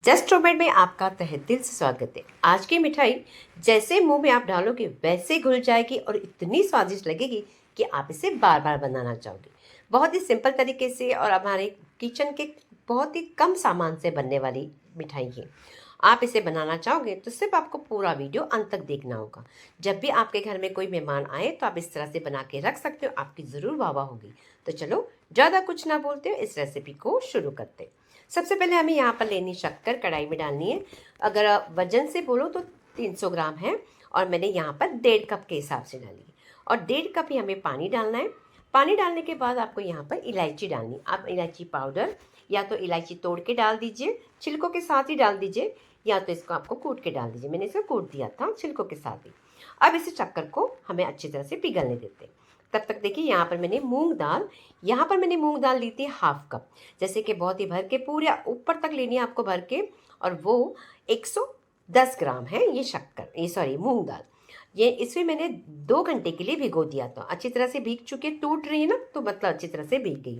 Just रोमेड में आपका तहे दिल से स्वागत है। आज की मिठाई जैसे मुंह में आप डालोगे वैसे घुल जाएगी और इतनी स्वादिष्ट लगेगी कि आप इसे बार बार बनाना चाहोगे। बहुत ही सिंपल तरीके से और हमारे किचन के बहुत ही कम सामान से बनने वाली मिठाई है। आप इसे बनाना चाहोगे तो सिर्फ आपको पूरा वीडियो अंत तक देखना होगा। जब भी आपके घर में कोई मेहमान आए तो आप इस तरह से बना के रख सकते हो, आपकी ज़रूर वाह वाह होगी। तो चलो ज़्यादा कुछ ना बोलते हो, इस रेसिपी को शुरू करते हैं। सबसे पहले हमें यहाँ पर लेनी शक्कर, कढ़ाई में डालनी है। अगर आप वजन से बोलो तो 300 ग्राम है और मैंने यहाँ पर 1.5 कप के हिसाब से डाली है। और 1.5 कप ही हमें पानी डालना है। पानी डालने के बाद आपको यहाँ पर इलायची डालनी। आप इलायची पाउडर या तो इलायची तोड़ के डाल दीजिए, छिलकों के साथ ही डाल दीजिए, या तो इसको आपको कूट के डाल दीजिए। मैंने इसे कूट दिया था छिलकों के साथ ही। अब इसे शक्कर को हमें अच्छी तरह से पिघलने देते हैं। तब तक देखिए यहाँ पर मैंने मूंग दाल ली थी 1/2 कप। जैसे कि बहुत ही भर के पूरे ऊपर तक लेनी है आपको भर के। और वो 110 ग्राम है ये शक्कर, ये सॉरी मूंग दाल। ये इसमें मैंने 2 घंटे के लिए भिगो दिया था। अच्छी तरह से भीग चुकी है, टूट रही है ना, तो मतलब अच्छी तरह से भीग गई।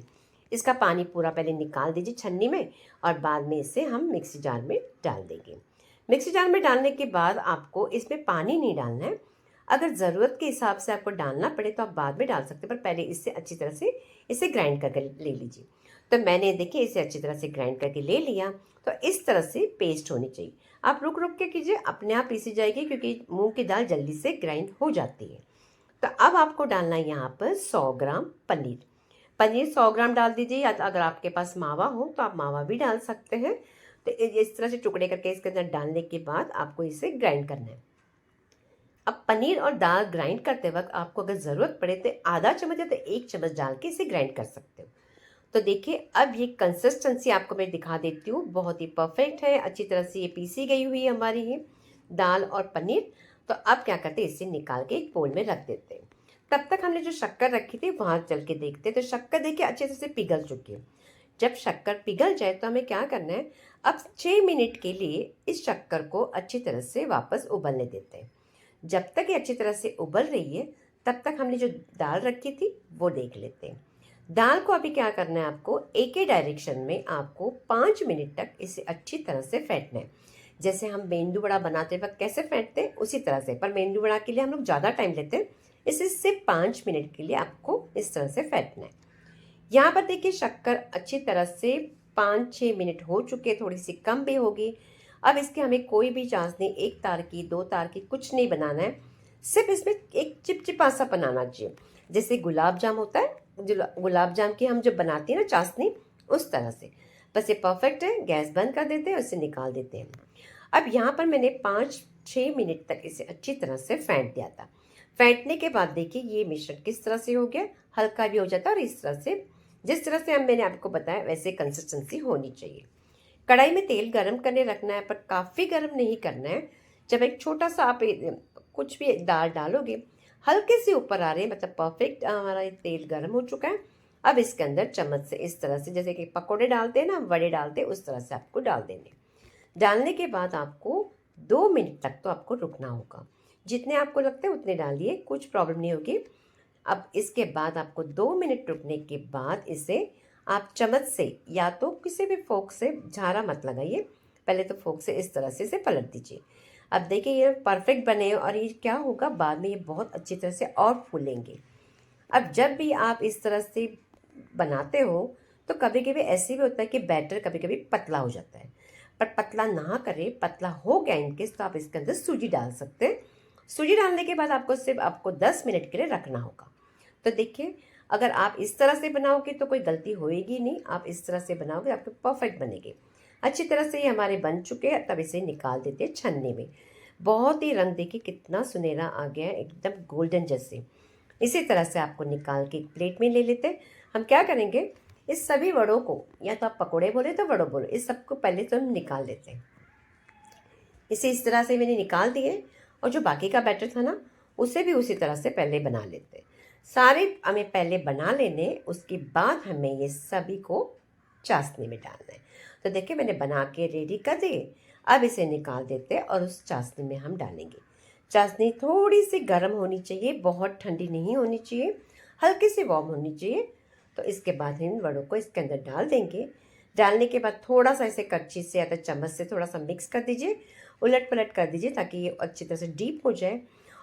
इसका पानी पूरा पहले निकाल दीजिए छन्नी में और बाद में इसे हम मिक्सी जार में डाल देंगे। मिक्सी जार में डालने के बाद आपको इसमें पानी नहीं डालना है। अगर ज़रूरत के हिसाब से आपको डालना पड़े तो आप बाद में डाल सकते हैं, पर पहले इससे अच्छी तरह से इसे ग्राइंड करके ले लीजिए। तो मैंने देखिए इसे अच्छी तरह से ग्राइंड करके ले लिया। तो इस तरह से पेस्ट होनी चाहिए। आप रुक रुक के कीजिए, अपने आप पीसी जाएगी क्योंकि मूंग की दाल जल्दी से ग्राइंड हो जाती है। तो अब आपको डालना है यहाँ पर 100 ग्राम पनीर। पनीर 100 ग्राम डाल दीजिए, या तो अगर आपके पास मावा हो तो आप मावा भी डाल सकते हैं। तो इस तरह से टुकड़े करके इसके अंदर डालने के बाद आपको इसे ग्राइंड करना है। अब पनीर और दाल ग्राइंड करते वक्त आपको अगर ज़रूरत पड़े तो आधा चम्मच या तो 1 चम्मच डाल के इसे ग्राइंड कर सकते हो। तो देखिए अब ये कंसिस्टेंसी आपको मैं दिखा देती हूँ, बहुत ही परफेक्ट है। अच्छी तरह से ये पीसी गई हुई है हमारी ये दाल और पनीर। तो अब क्या करते हैं, इसे निकाल के एक बोल में रख देते हैं। तब तक हमने जो शक्कर रखी थी वहाँ चल के देखते हैं। तो शक्कर देखिए अच्छे से पिघल चुकी है। जब शक्कर पिघल जाए तो हमें क्या करना है, अब 6 मिनट के लिए इस शक्कर को अच्छी तरह से वापस उबलने देते हैं। जब तक ये अच्छी तरह से उबल रही है तब तक हमने जो दाल रखी थी वो देख लेते हैं। दाल को अभी क्या करना है, आपको एक ही डायरेक्शन में आपको 5 मिनट तक इसे अच्छी तरह से फेंटना है। जैसे हम मेंदू वड़ा बनाते वक्त कैसे फेंटते हैं उसी तरह से, पर मेंदू वड़ा के लिए हम लोग ज़्यादा टाइम लेते हैं। इसे सिर्फ 5 मिनट के लिए आपको इस तरह से फेंटना है। यहाँ पर देखिए शक्कर अच्छी तरह से 5-6 मिनट हो चुके, थोड़ी सी कम भी होगी। अब इसके हमें कोई भी चाशनी 1 तार की 2 तार की कुछ नहीं बनाना है। सिर्फ इसमें एक चिपचिपा सा बनाना चाहिए, जैसे गुलाब जाम होता है, जो गुलाब जाम की हम जब बनाते हैं ना चाशनी, उस तरह से। बस ये परफेक्ट है। गैस बंद कर देते हैं और इसे निकाल देते हैं। अब यहाँ पर मैंने 5-6 मिनट तक इसे अच्छी तरह से फेंट दिया था। फेंटने के बाद देखिए ये मिश्रण किस तरह से हो गया, हल्का भी हो जाता है। और इस तरह से जिस तरह से मैंने आपको बताया वैसे कंसिस्टेंसी होनी चाहिए। कढ़ाई में तेल गरम करने रखना है, पर काफ़ी गरम नहीं करना है। जब एक छोटा सा आप कुछ भी दाल डालोगे, हल्के से ऊपर आ रहे हैं, मतलब परफेक्ट हमारा ये तेल गरम हो चुका है। अब इसके अंदर चम्मच से इस तरह से, जैसे कि पकोड़े डालते हैं ना, वड़े डालते हैं, उस तरह से आपको डाल देने। डालने के बाद आपको 2 मिनट तक तो आपको रुकना होगा। जितने आपको लगते हैं उतने डालिए, कुछ प्रॉब्लम नहीं होगी। अब इसके बाद आपको 2 मिनट रुकने के बाद इसे आप चम्मच से या तो किसी भी फोक से, झारा मत लगाइए, पहले तो फोक से इस तरह से इसे पलट दीजिए। अब देखिए ये परफेक्ट बने और ये क्या होगा, बाद में ये बहुत अच्छी तरह से और फूलेंगे। अब जब भी आप इस तरह से बनाते हो तो कभी कभी ऐसे भी होता है कि बैटर कभी कभी पतला हो जाता है, पर पतला ना करें। पतला हो गया इनकेस तो आप इसके अंदर सूजी डाल सकते हैं। सूजी डालने के बाद आपको सिर्फ 10 मिनट के लिए रखना होगा। तो देखिए अगर आप इस तरह से बनाओगे तो कोई गलती होएगी नहीं, आप इस तरह से बनाओगे आपके परफेक्ट बनेगी। अच्छी तरह से ये हमारे बन चुके हैं, तब इसे निकाल देते हैं छन्नी में। बहुत ही रंग देखिए कितना सुनहरा आ गया है, एकदम गोल्डन जैसे। इसी तरह से आपको निकाल के एक प्लेट में ले लेते हैं। हम क्या करेंगे, इस सभी वड़ों को, या तो आप पकोड़े बोले तो वड़ों बोलो, इस सबको पहले तो हम निकाल लेते हैं। इसे इस तरह से मैंने निकाल दिए और जो बाकी का बैटर था ना उसे भी उसी तरह से पहले बना लेते हैं। सारे हमें पहले बना लेने, उसके बाद हमें ये सभी को चाशनी में डालना है। तो देखिए मैंने बना के रेडी कर दिए। अब इसे निकाल देते हैं और उस चाशनी में हम डालेंगे। चाशनी थोड़ी सी गर्म होनी चाहिए, बहुत ठंडी नहीं होनी चाहिए, हल्की सी वार्म होनी चाहिए। तो इसके बाद इन वड़ों को इसके अंदर डाल देंगे। डालने के बाद थोड़ा सा इसे कच्ची से या तो चम्मच से थोड़ा सा मिक्स कर दीजिए, उलट पलट कर दीजिए ताकि ये अच्छी तरह से डीप हो जाए।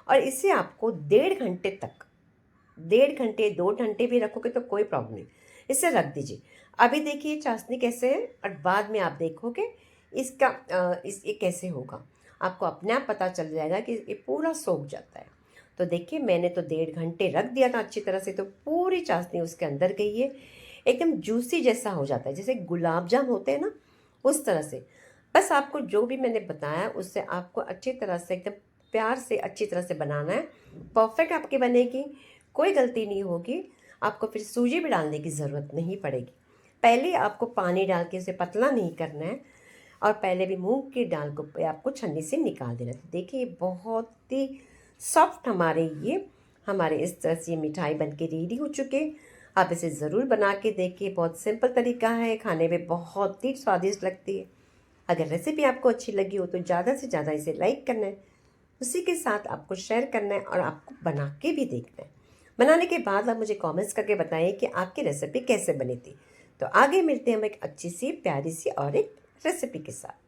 और इसे आपको 1.5 घंटे तक, 1.5 घंटे 2 घंटे भी रखोगे तो कोई प्रॉब्लम नहीं, इसे रख दीजिए। अभी देखिए चाशनी कैसे है और बाद में आप देखोगे इसका ये कैसे होगा, आपको अपने आप पता चल जाएगा कि ये पूरा सोख जाता है। तो देखिए मैंने तो 1.5 घंटे रख दिया था अच्छी तरह से, तो पूरी चाशनी उसके अंदर गई है, एकदम जूसी जैसा हो जाता है, जैसे गुलाब जाम होते हैं ना, उस तरह से। बस आपको जो भी मैंने बताया उससे आपको अच्छी तरह से एकदम प्यार से अच्छी तरह से बनाना है, परफेक्ट आपकी बनेगी, कोई गलती नहीं होगी। आपको फिर सूजी भी डालने की ज़रूरत नहीं पड़ेगी। पहले आपको पानी डाल के इसे पतला नहीं करना है, और पहले भी मूंग की दाल को पे आपको छन्नी से निकाल देना है। तो देखिए बहुत ही सॉफ्ट हमारे इस तरह से ये मिठाई बन के रेडी हो चुके। आप इसे ज़रूर बना के देखिए, बहुत सिंपल तरीका है, खाने में बहुत ही स्वादिष्ट लगती है। अगर रेसिपी आपको अच्छी लगी हो तो ज़्यादा से ज़्यादा इसे लाइक करना है, उसी के साथ आपको शेयर करना है और आपको बना के भी देखना है। बनाने के बाद आप मुझे कमेंट्स करके बताइए कि आपकी रेसिपी कैसे बनी थी। तो आगे मिलते हैं हम एक अच्छी सी प्यारी सी और एक रेसिपी के साथ।